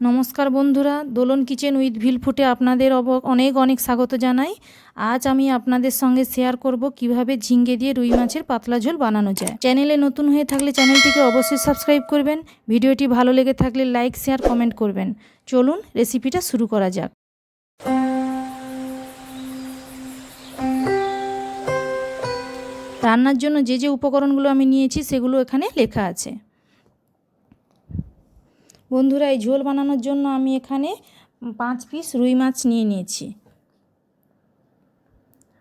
নমস্কার বন্ধুরা, দোলন kitchen with ভিল ফুটে আপনাদের অনেক অনেক স্বাগত জানাই। আজ আমি আপনাদের সঙ্গে শেয়ার করব কিভাবে ঝিঙ্গে দিয়ে রুই মাছের পাতলা ঝোল বানানো যায়। চ্যানেলে নতুন হয়ে থাকলে চ্যানেলটিকে অবশ্যই সাবস্ক্রাইব করবেন। ভিডিওটি ভালো লেগে থাকলে লাইক শেয়ার কমেন্ট করবেন। চলুন রেসিপিটা শুরু করা যাক। রান্নার জন্য যে যে উপকরণগুলো আমি নিয়েছি সেগুলো এখানে লেখা আছে। বন্ধুরা, এই ঝোল বানানোর জন্য আমি এখানে 5 পিস রুই মাছ নিয়েছি,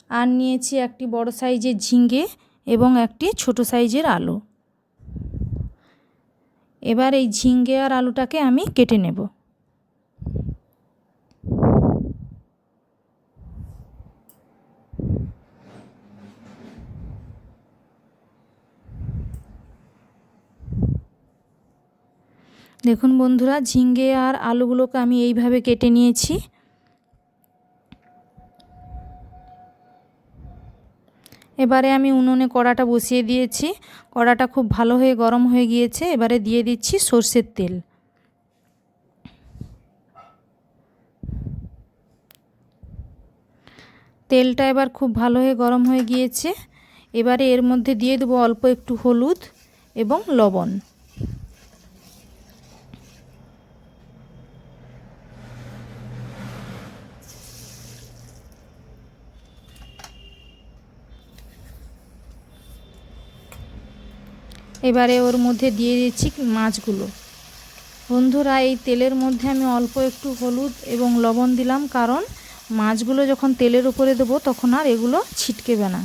আর নিয়েছি একটি বড় সাইজের ঝিঙ্গে এবং একটি ছোট সাইজের আলু। এবার এই ঝিঙ্গে আর আলুটাকে আমি কেটে নেব। দেখুন বন্ধুরা, ঝিঙ্গে আর আলুগুলোকে আমি এইভাবে কেটে নিয়েছি। এবারে আমি উনুনে কড়াটা বসিয়ে দিয়েছি। কড়াটা খুব ভালো হয়ে গরম হয়ে গিয়েছে। এবারে দিয়ে দিচ্ছি সরষের তেল। তেলটা এবার খুব ভালো হয়ে গরম হয়ে গিয়েছে। এবারে এর মধ্যে দিয়ে দেবো অল্প একটু হলুদ এবং লবণ। এবারে ওর মধ্যে দিয়ে দিচ্ছি মাছগুলো। বন্ধুরা, এই তেলের মধ্যে আমি অল্প একটু হলুদ এবং লবণ দিলাম, কারণ মাছগুলো যখন তেলের উপরে দেবো তখন আর এগুলো ছিটকেবে না।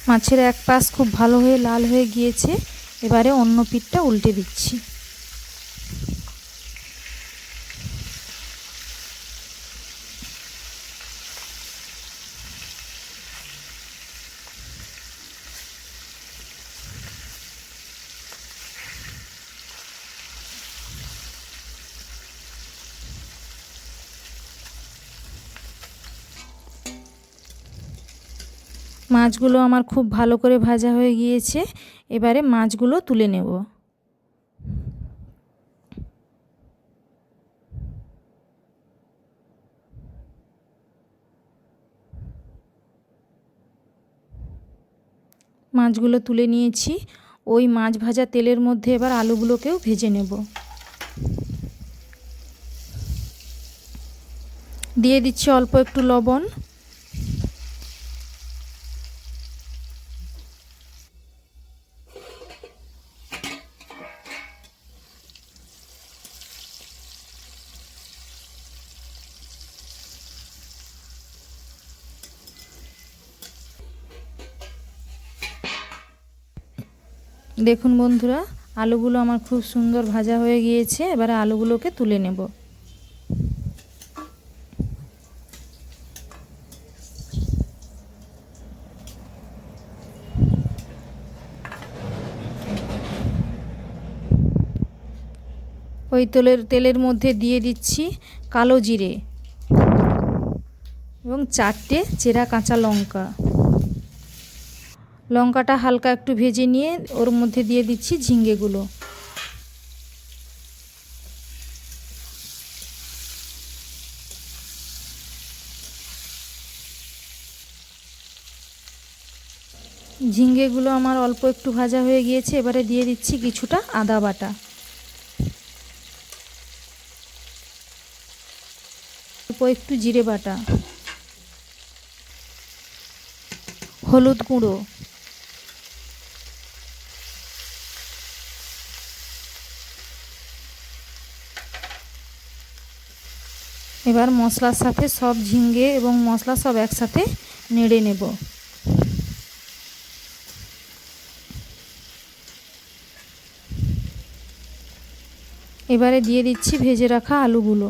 মাছের এক পাশ খুব ভালো হয়ে লাল হয়ে গিয়েছে। এবারে অন্য পিঠটা উল্টে দিচ্ছি। মাছগুলো আমার খুব ভালো করে ভাজা হয়ে গিয়েছে। এবারে মাছগুলো তুলে নেব। মাছগুলো তুলে নিয়েছি। ওই মাছ ভাজা তেলের মধ্যে এবার আলুগুলোকেও ভেজে নেব। দিয়ে দিচ্ছি অল্প একটু লবণ। দেখুন বন্ধুরা, আলুগুলো আমার খুব সুন্দর ভাজা হয়ে গিয়েছে। এবারে আলুগুলোকে তুলে নেব। ওই তেলের মধ্যে দিয়ে দিচ্ছি কালো জিরে এবং 4টে চেরা কাঁচা লঙ্কা। লঙ্কাটা হালকা একটু ভেজে নিয়ে ওর মধ্যে দিয়ে দিচ্ছি ঝিঙ্গেগুলো। ঝিঙ্গেগুলো আমার অল্প একটু ভাজা হয়ে গিয়েছে। এবারে দিয়ে দিচ্ছি কিছুটা আদা বাটা, অল্প একটু জিরে বাটা, হলুদ গুঁড়ো, এবার মশলার সাথে সব ঝিঙ্গে এবং মশলা সব একসাথে নেড়ে নেব। এবারে দিয়ে দিচ্ছি ভেজে রাখা আলুগুলো।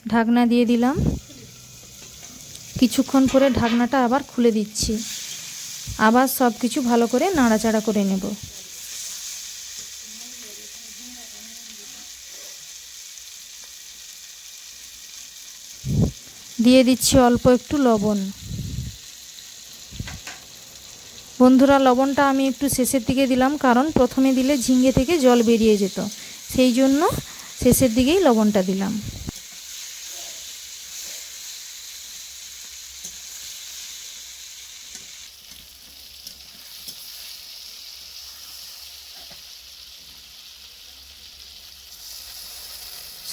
ঢাকনা দিয়ে দিলাম। কিছুক্ষণ পরে ঢাকনাটা আবার খুলে দিচ্ছি। আবার সব কিছু ভালো করে নাড়াচাড়া করে নেব। দিয়ে দিচ্ছি অল্প একটু লবণ। বন্ধুরা, লবণটা আমি একটু শেষের দিকে দিলাম, কারণ প্রথমে দিলে ঝিঙে থেকে জল বেরিয়ে যেত, সেই জন্য শেষের দিকেই লবণটা দিলাম।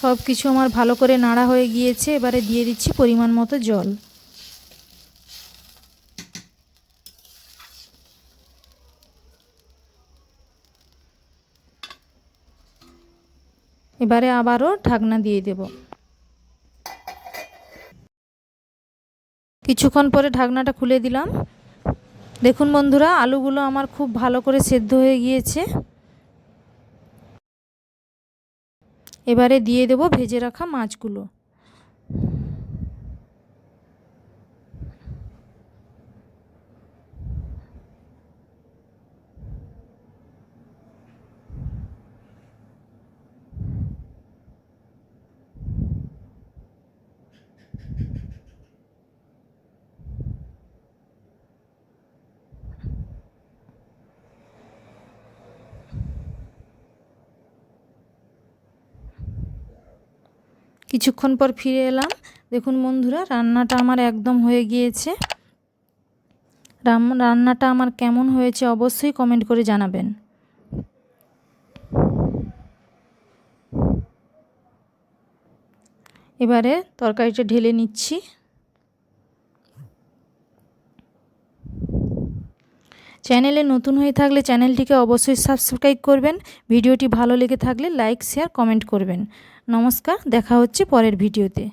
সব কিছু আমার ভালো করে নাড়া হয়ে গিয়েছে। এবারে দিয়ে দিচ্ছি পরিমাণ মতো জল। এবারে আবারও ঢাকনা দিয়ে দেব। কিছুক্ষণ পরে ঢাকনাটা খুলে দিলাম। দেখুন বন্ধুরা, আলুগুলো আমার খুব ভালো করে সেদ্ধ হয়ে গিয়েছে। এবারে দিয়ে দেব ভেজে রাখা মাছগুলো। কিছুক্ষণ পর ফিরে এলাম। দেখুন বন্ধুরা, রান্নাটা আমার একদম হয়ে গিয়েছে। রান্নাটা আমার কেমন হয়েছে অবশ্যই কমেন্ট করে জানাবেন। এবারে তরকারিটা ঢেলে নিচ্ছি। চ্যানেলে নতুন হয়ে থাকলে চ্যানেলটিকে অবশ্যই সাবস্ক্রাইব করবেন। ভিডিওটি ভালো লেগে থাকলে লাইক, শেয়ার, কমেন্ট করবেন। নমস্কার, দেখা হচ্ছে পরের ভিডিওতে।